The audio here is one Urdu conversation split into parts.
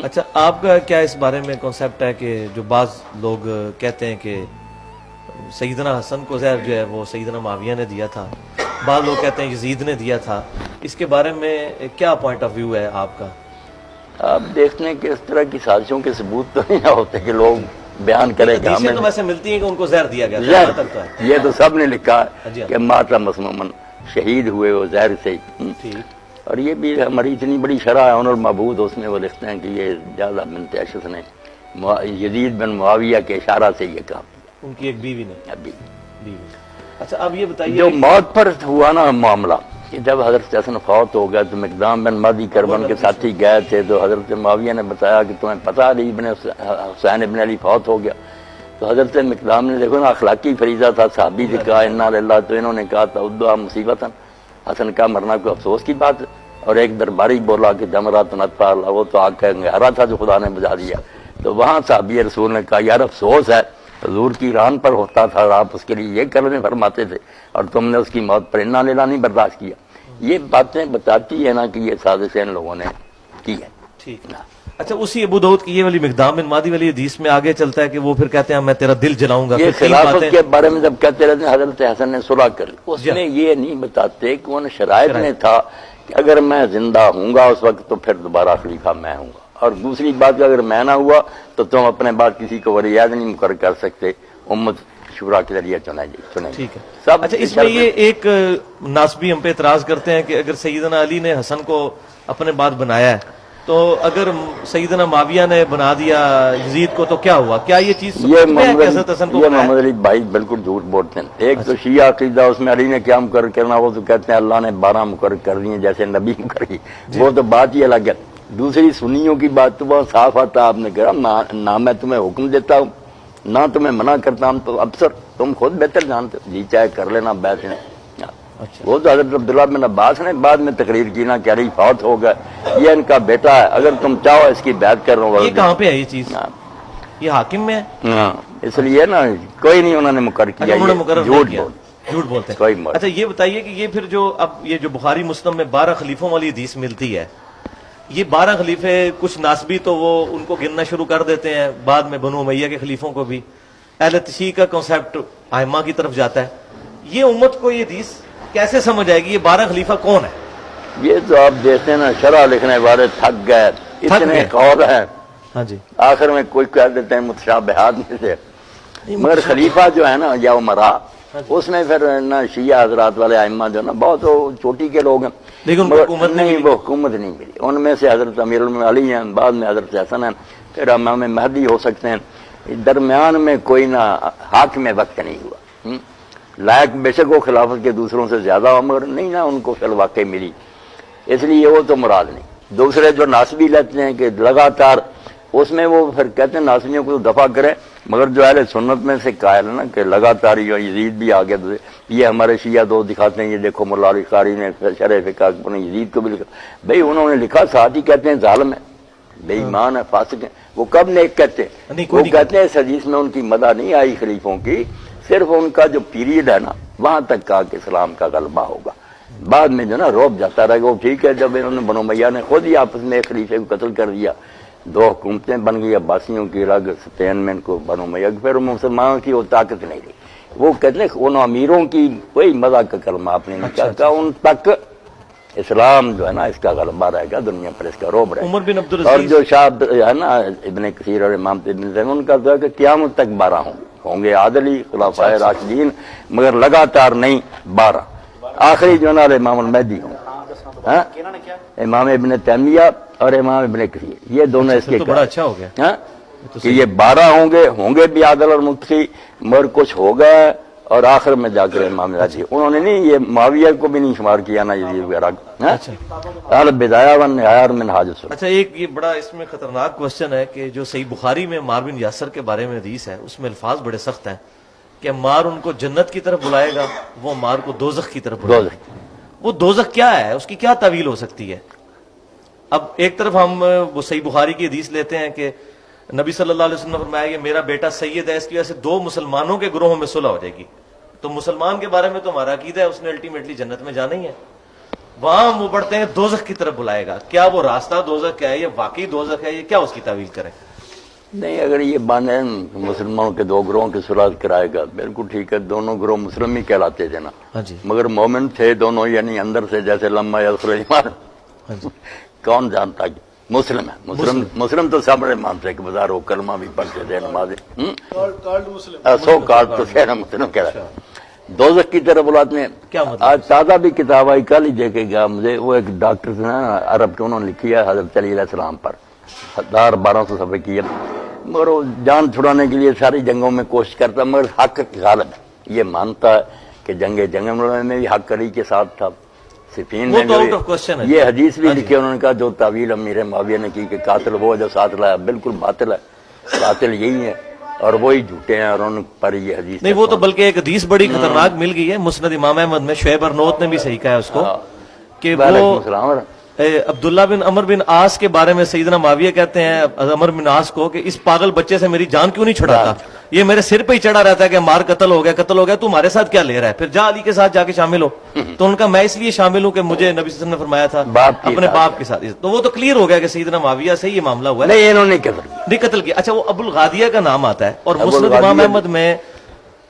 اچھا، آپ کا کیا اس بارے میں کنسیپٹ ہے کہ جو بعض لوگ کہتے ہیں کہ سیدنا حسن کو زہر جو ہے وہ سیدنا معاویہ نے دیا تھا، بعض لوگ کہتے ہیں یزید نے دیا تھا، اس کے بارے میں کیا پوائنٹ آف ویو ہے آپ کا؟ آپ دیکھتے ہیں کہ اس طرح کی سازشوں کے ثبوت تو نہیں ہوتے کہ لوگ بیان کریں کہ حدیثیں ہمیں تو ویسے ملتی ہیں کہ ان کو زہر دیا گیا تھا، زہر یہاں تک تو ہے۔ یہ تو سب نے لکھا جی ہے ہاں۔ کہ ماتا مسمومن شہید ہوئے وہ زہر سے ہی۔ ٹھیک۔ اور یہ بھی ہماری اتنی بڑی شرح ہے اور مبعوث، اس میں وہ لکھتے ہیں کہ یہ جعدہ بنت اشس نے یزید بن معاویہ کے اشارہ سے یہ کہا، ان کی ایک بیوی نے۔ ابھی بیوی۔ اچھا، اب یہ بتائیے جو موت پر ہوا نا معاملہ کہ جب حضرت حسن فوت ہو گیا تو مقدام بن مہدی کربن کے ساتھی گئے تھے، تو حضرت معاویہ نے بتایا کہ تمہیں پتہ علی ابن حسین ابن علی فوت ہو گیا، تو حضرت مقدام نے دیکھو نا اخلاقی فریضہ تھا، صحابی سے کہا انا للہ، تو انہوں نے کہا تعدھا مصیبت، حسن کا مرنا کوئی افسوس کی بات ہے۔ اور ایک درباری بولا کہ دمرات نطفہ اللہ، وہ تو آگ کا انگارہ تھا جو خدا نے بجھا دیا۔ تو وہاں صحابی رسول نے کہا یار افسوس ہے، حضور کی ران پر ہوتا تھا اور آپ اس کے لیے یہ کلمے فرماتے تھے اور تم نے اس کی موت پر انا للہ نہیں برداشت کیا۔ یہ باتیں بتاتی ہے نا کہ یہ سازش ان لوگوں نے کی ہے۔ ٹھیک۔ اچھا، اسی ابو داؤد کی یہ والی مقدام بن مہدی والی حدیث میں آگے چلتا ہے کہ وہ پھر کہتے ہیں میں تیرا دل جلاؤں گا۔ یہ پھر تین خلافت باتیں- کے بارے میں جب کہتے رہتے ہیں حضرت حسن نے صلح کر لی، اس میں یہ نہیں بتاتے کہ ان شرائط میں تھا کہ اگر میں زندہ ہوں گا اس وقت تو پھر دوبارہ خلیفہ میں ہوں گا، اور دوسری بات کہ اگر میں نہ ہوا تو تم اپنے بعد کسی کو ولی عہد نہیں مقرر کر سکتے، امت شورا کے ذریعے چنے گی۔ ٹھیک ہے۔ سب اچھا، اس میں یہ ایک ناسبی ہم پہ اعتراض کرتے ہیں کہ اگر سیدنا علی نے حسن کو اپنے بعد بنایا ہے تو اگر سیدنا معاویہ نے بنا دیا یزید کو تو کیا ہوا؟ کیا یہ چیز یہ حضرت حسن کو بنایا؟ محمد علی بھائی بالکل جھوٹ بولتے ہیں۔ ایک تو شیعہ عقیدہ، اس میں علی نے کیا مقرر کرنا، وہ تو کہتے ہیں اللہ نے 12 مقرر کر دیے جیسے نبی مقرر کی، وہ تو بات ہی الگ ہے۔ دوسری سنیوں کی بات تو بہت صاف آتا، آپ نے کہا نہ میں تمہیں حکم دیتا ہوں نہ تمہیں منع کرتا ہوں، تو افسر تم خود بہتر جانتے ہو، جی چاہے کر لینا بیعت نے۔ وہ تو حضرت عبداللہ بن عباس نے بعد میں تقریر کی نا کہ علی فوت ہو گئے، یہ ان کا بیٹا ہے، اگر تم چاہو اس کی بیعت کر رہا ہوں۔ یہ کہاں پہ ہے یہ چیز؟ یہ حاکم میں ہے؟ ہاں، اس لیے نا کوئی نہیں انہوں نے مقرر کیا، انہوں نے مقرر جھوٹ نہیں کیا، بول جھوٹ بولتے کوئی ہیں۔ مقرر۔ اچھا، یہ بتائیے کہ یہ پھر جو اب یہ جو بخاری مسلم میں 12 خلیفوں والی حدیث ملتی ہے، یہ 12 خلیفے کچھ ناسبی تو وہ ان کو گننا شروع کر دیتے ہیں، بعد میں بنو امیہ کے خلیفوں کو بھی، اہل تشیع کا کنسیپٹ ائمہ کی طرف جاتا ہے۔ یہ امت کو یہ حدیث کیسے سمجھ آئے گی؟ یہ 12 خلیفہ کون ہے؟ یہ تو آپ دیکھتے ہیں نا شرح لکھنے والے تھک گئے، اتنے قول ہیں، ہاں جی، آخر میں کوئی کہہ دیتے ہیں متشابہات میں سے، مگر خلیفہ جو ہے نا یا عمرا، اس میں پھر نا شیعہ حضرات والے ائمہ جو نا بہت چوٹی کے لوگ ہیں، لیکن ان کو حکومت نہیں وہ حکومت نہیں ملی۔ ان میں سے حضرت امیر المومنین علی ہیں، بعد میں حضرت حسن ہیں، پھر امام مہدی ہو سکتے ہیں، درمیان میں کوئی نہ حاکم وقت نہیں ہوا۔ لائق بے شک وہ خلافت کے دوسروں سے زیادہ ہو، مگر نہیں نا ان کو فی الواقع ملی، اس لیے وہ تو مراد نہیں۔ دوسرے جو ناسبی لیتے ہیں کہ لگاتار، اس میں وہ پھر کہتے ہیں ناسبیوں کو دفع کریں، مگر جو اہل سنت میں سے قائل ہے نا کہ لگاتار یزید بھی آگے، یہ ہمارے شیعہ دو دکھاتے ہیں، یہ دیکھو مولا علی قاری نے شرح فقہ نے یزید کو بھی لکھا، بھئی انہوں نے لکھا، ساتھ ہی کہتے ہیں ظالم ہے، بے ایمان ہے، فاسق ہے، وہ کب نیک کہتے ہیں؟ وہ کہتے ہیں اس حدیث میں ان کی مدح نہیں آئی خلیفوں کی، صرف ان کا جو پیریڈ ہے نا وہاں تک کہا کہ اسلام کا غلبہ ہوگا، بعد میں جو نا روب جاتا رہے گا۔ وہ ٹھیک ہے، جب انہوں نے بنو امیہ نے خود ہی آپس میں ایک خلیفے کو قتل کر دیا، 2 حکومتیں بن گئی، عباسیوں کی الگ، سپین میں ان کو بنو امیہ، پھر مسلمانوں کی وہ طاقت نہیں رہی۔ وہ کہتے ہیں ان امیروں کی کوئی مزہ کا کلمہ آپ نے نہیں کہا، ان تک اسلام جو ہے نا اس کا غلبہ رہے گا، دنیا پر اس کا روب رہے گا۔ عمر بن عبد اور العزیز جو شاہ ہے نا ابن کثیر اور امام ابن زین، ان کا تو ہے کہ قیامت تک 12 ہوں گے عادلی خلفائے راشدین، مگر لگاتار نہیں 12، آخری جو ہے نا امام المہدی ہوں، امام ابن تیمیہ اور امام ابن کثیر، یہ دونوں اس کے تو بڑا اچھا ہو گیا کہ یہ 12 ہوں گے بھی عادل اور مقتدی، مگر کچھ ہوگا اور آخر میں جا کر امام راضی، انہوں نے نہیں یہ معاویہ کو بھی نہیں شمار کیا نا یزید وغیرہ۔ البدایہ والنہایہ من حاج السنہ۔ اچھا، ایک یہ بڑا اس میں خطرناک کوشچن ہے کہ جو صحیح بخاری میں عمار بن یاسر کے بارے میں حدیث ہے، اس میں الفاظ بڑے سخت ہیں کہ عمار ان کو جنت کی طرف بلائے گا، وہ عمار کو دوزخ کی طرف بلائے گا۔ وہ دوزخ کیا ہے؟ اس کی کیا تعویل ہو سکتی ہے؟ اب ایک طرف ہم وہ صحیح بخاری کی حدیث لیتے ہیں کہ نبی صلی اللہ علیہ وسلم نے فرمایا کہ میرا بیٹا سید ہے، اس کی وجہ سے 2 مسلمانوں کے گروہوں میں صلح ہو جائے گی، تو مسلمان کے بارے میں تو ہمارا عقیدہ ہے اس نے الٹیمیٹلی جنت میں جانا ہی ہے۔ وہاں ہم وہ پڑھتے ہیں دوزخ کی طرف بلائے گا. کیا وہ راستہ دوزخ کا ہے, یہ واقعی دوزخ ہے, یہ کیا اس کی تعویل کریں؟ نہیں، اگر یہ بانے مسلمانوں کے دو گروہوں کی صلح کرائے گا بالکل ٹھیک ہے. دونوں گروہ مسلم ہی کہلاتے تھے نا. ہاں جی. مگر مومن تھے دونوں، یعنی اندر سے جیسے لمحہ یذکر ایمان. ہاں جی. کون جانتا کہ مسلم ہے؟ مسلم تو سب نے مانتے کہ بازار وہ کلمہ بھی پڑھتے تھے، نمازیں سو کارڈ تو خیر مسلم کہہ رہا ہے. دوزخ کی طرف بلاتے ہیں. کیا مطلب؟ آج تازہ بھی کتاب آئی، کل ہی دیکھے گا مجھے، وہ ایک ڈاکٹر سے نا عرب کے، انہوں نے لکھی ہے حضرت علی علیہ السلام پر 1200 صفحے کی ہے. مگر وہ جان چھڑانے کے لیے ساری جنگوں میں کوشش کرتا، مگر حق غالب ہے. یہ مانتا ہے کہ جنگ میں بھی حق علی کے ساتھ تھا. صفین میں بھی یہ حدیث بھی لکھی، انہوں نے کہا جو تعویل امیر معاویہ نے کی کہ قاتل وہ جو ساتھ لایا بالکل باطل ہے، قاتل یہی ہے اور وہی جھوٹے ہیں، اور ان پر یہ حدیث نہیں. وہ تو بلکہ ایک حدیث بڑی خطرناک مل گئی ہے مسند امام احمد میں، شعیب ارنوت نے بھی صحیح کہا ہے اس کو کہ وہ عبداللہ بن عمر بن عاص کے بارے میں سیدنا معاویہ کہتے ہیں عمر بن عاص کو کہ اس پاگل بچے سے میری جان کیوں نہیں چھڑاتا، یہ میرے سر پہ ہی چڑھا رہتا ہے کہ مار قتل ہو گیا تو ہمارے ساتھ کیا لے رہا ہے، پھر جا علی کے ساتھ جا کے شامل ہو. تو ان کا میں اس لیے شامل ہوں کہ مجھے نبی صلی اللہ علیہ وسلم نے فرمایا تھا اپنے باپ کے ساتھ. تو وہ تو کلیئر ہو گیا کہ سیدنا معاویہ سے یہ معاملہ ہوا ہے. نہیں، انہوں نے نہیں قتل کیا. اچھا، وہ ابو الغادیہ کا نام آتا ہے اور مسند امام احمد میں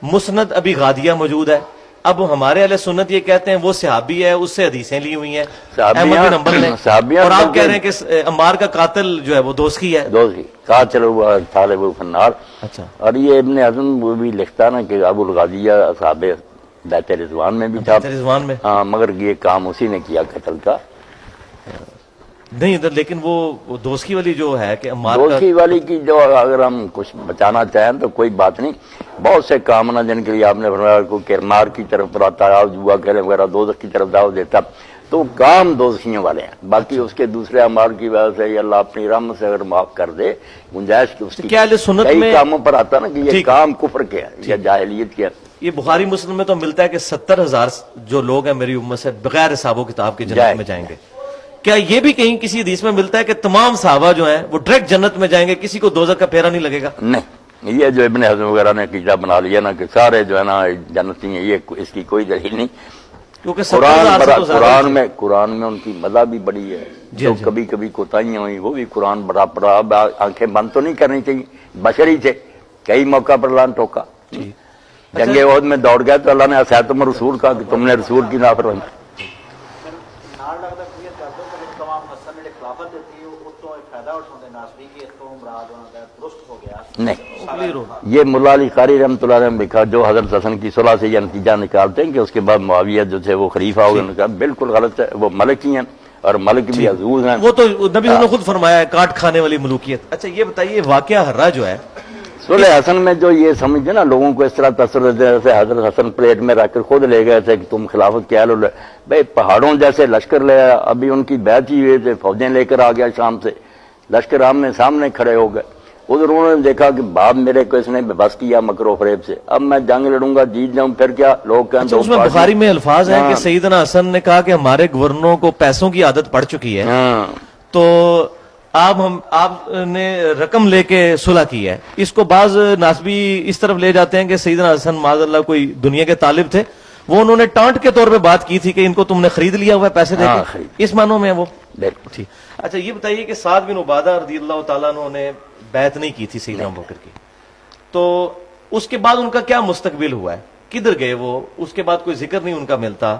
مسند ابی غادیہ موجود ہے. اب ہمارے اہل سنت یہ کہتے ہیں وہ صحابی ہے، اس سے حدیثیں لی ہوئی ہیں احمد بن حنبل نے، اور آپ کہہ رہے ہیں کہ عمار کا قاتل جو ہے وہ دوزخی ہے. دوزخی قاتل ہوا طالب الفنار. اچھا. اور یہ ابن حزم وہ بھی لکھتا نا کہ ابو الغادیہ اصحاب بیت رضوان میں بھی تھا. رضوان میں ہاں، مگر یہ کام اسی نے کیا قتل کا. نہیں ادھر، لیکن وہ دوزخی والی جو ہے کہ دوزخی والی کی جو اگر ہم کچھ بچانا چاہیں تو کوئی بات نہیں. بہت سے کام نا جن کے لیے آپ نے فرمایا کو کرمار کی طرف بلاتا ہے، جوا کہہ وغیرہ دوزخ کی طرف دعوت دیتا، تو کام دوزخیوں والے ہیں. باقی اس کے دوسرے اعمال کی وجہ سے اللہ اپنی رحمت سے اگر معاف کر دے گنجائش کی، اس کی کیا سنت کئی میں کاموں پر آتا نا کہ یہ کام کفر کے ہے یا جاہلیت کے ہے. یہ بخاری مسلم میں تو ملتا ہے کہ 70,000 جو لوگ ہیں میری امت سے بغیر حساب و کتاب کے جنت میں جائیں گے. کیا یہ بھی کہیں کسی حدیث میں ملتا ہے کہ تمام صحابہ جو ہیں وہ ڈائریکٹ جنت میں جائیں گے، کسی کو دوزخ کا پھیرا نہیں لگے گا؟ نہیں، یہ جو ابن حزم وغیرہ نے قیدہ بنا لیا نا کہ سارے جو ہے نا جنتی ہیں، یہ اس کی کوئی دلیل نہیں. کیونکہ قرآن میں ان کی مزہ بھی بڑی ہے. جو کبھی کبھی کوتاہیاں ہوئی وہ بھی قرآن بڑا پڑا. اب آنکھیں بند تو نہیں کرنی چاہیے، بشری تھے، کئی موقع پر لان ٹوکا. جنگ احد میں دوڑ گئے تو اللہ نے اساتم رسول کہا کہ تم نے رسول کی نافرمانی. نہیں، یہ ملا علی قاری رحمۃ اللہ نے لکھا جو حضرت حسن کی صلح سے یہ نتیجہ نکالتے ہیں کہ اس کے بعد معاویہ جو تھے وہ خلیفہ ہو گئے، بالکل غلط ہے. وہ ملک ہی ہیں اور ملک بھی عزوز ہیں. وہ تو نبی نے خود فرمایا ہے کاٹ کھانے والی ملوکیت. اچھا یہ بتائیے واقعہ ہررا جو ہے صلح حسن میں جو یہ سمجھے نا لوگوں کو اس طرح تاثر جیسے حضرت حسن پلیٹ میں رکھ کر خود لے گئے تھے کہ تم خلافت کے اہل. بھائی پہاڑوں جیسے لشکر لے آیا، ابھی ان کی بیعت ہی ہوئے تھے، فوجیں لے کر آ گیا شام سے، لشکر آمنے سامنے کھڑے ہو گئے. ادھر انہوں نے دیکھا کہ باپ میرے کو اس نے بس کیا مکر و فریب سے، اب میں جنگ لڑوں گا جیت جاؤں پھر کیا. لوگ کہیں اس میں بخاری میں الفاظ ہیں کہ سیدنا حسن نے کہا کہ ہمارے گورنروں کو پیسوں کی عادت پڑ چکی ہے، تو آپ نے رقم لے کے صلح کی ہے. اس کو بعض ناسبی اس طرف لے جاتے ہیں کہ سیدنا حسن معاذ اللہ کوئی دنیا کے طالب تھے، وہ انہوں نے ٹانٹ کے طور پہ بات کی تھی کہ ان کو تم نے خرید لیا ہوا ہے پیسے دے کے، اس معنوں میں وہ ٹھیک. اچھا یہ بتائیے کہ سعد بن عبادہ رضی اللہ تعالیٰ عنہ نے بیعت نہیں کی تھی سیدنا ابو بکر کی، تو اس کے بعد ان کا کیا مستقبل ہوا ہے، کدھر گئے وہ؟ اس کے بعد کوئی ذکر نہیں ان کا ملتا.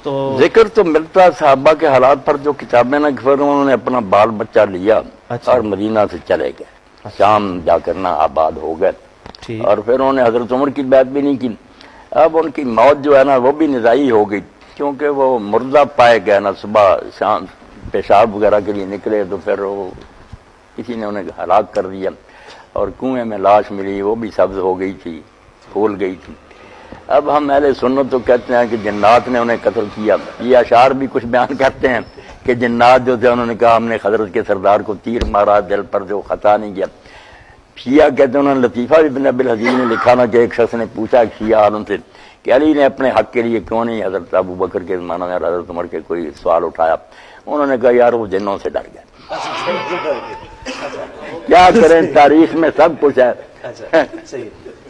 تو ذکر تو ملتا صحابہ کے حالات پر جو کتابیں نہ، پھر انہوں نے اپنا بال بچہ لیا اور مدینہ سے چلے گئے، شام جا کر نہ آباد ہو گئے. اور پھر انہوں نے حضرت عمر کی بیعت بھی نہیں کی. اب ان کی موت جو ہے نا وہ بھی نزائی ہو گئی، کیونکہ وہ مردہ پائے گئے نا، صبح شام پیشاب وغیرہ کے لیے نکلے تو پھر وہ کسی نے انہیں ہلاک کر دیا، اور کنویں میں لاش ملی وہ بھی سبز ہو گئی تھی، پھول گئی تھی. اب ہم اہل سنت تو کہتے ہیں کہ جنات نے انہیں قتل کیا. یہ اشعار بھی کچھ بیان کرتے ہیں کہ جنات جو تھے انہوں نے کہا ہم نے حضرت کے سردار کو تیر مارا، دل پر جو خطا نہیں کیا. شیعہ کہتے ہیں، انہوں نے لطیفہ ابن ابی الحدید نے لکھا نا کہ ایک شخص نے پوچھا شیعہ عالم سے کہ علی نے اپنے حق کے لیے کیوں نہیں حضرت ابو بکر کے زمانہ میں اور حضرت عمر کے کوئی سوال اٹھایا. انہوں نے کہا یار وہ جنوں سے ڈر گئے. کیا کریں، تاریخ میں سب کچھ ہے.